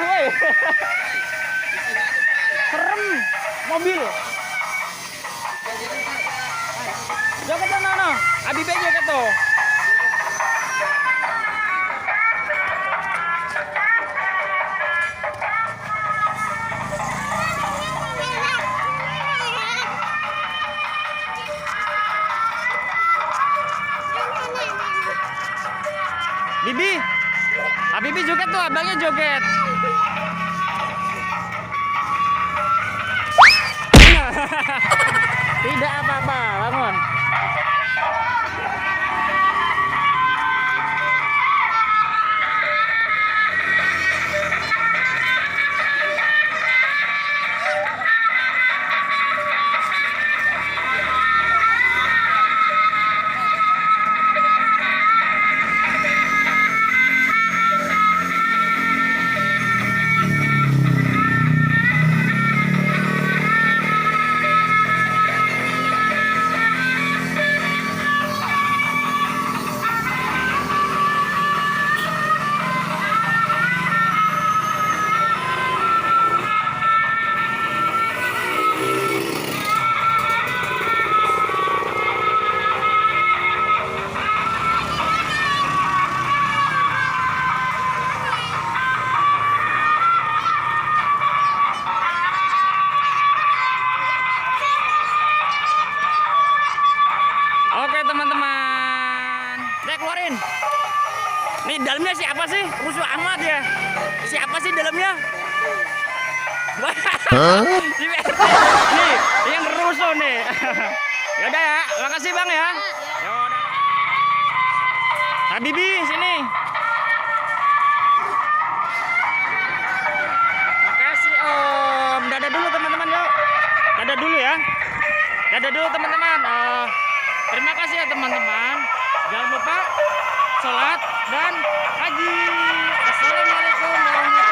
tengah, woi. Serem mobil. Joget no. Abi be joget tuh. Bibi, Bibi joget tuh, abangnya joget. Tidak apa-apa, bangun. Oke teman-teman, saya keluarin. Nih dalamnya siapa sih? Rusuh amat ya. Siapa sih dalamnya? Si BRT. Nih yang rusuh nih. Yaudah ya, makasih bang ya. Yaudah. Habibi sini. Makasih om. Dadah dulu teman-teman yuk. Dadah dulu ya. Dadah dulu teman-teman. Terima kasih ya teman-teman. Jangan lupa sholat dan haji. Assalamualaikum warahmatullahi wabarakatuh.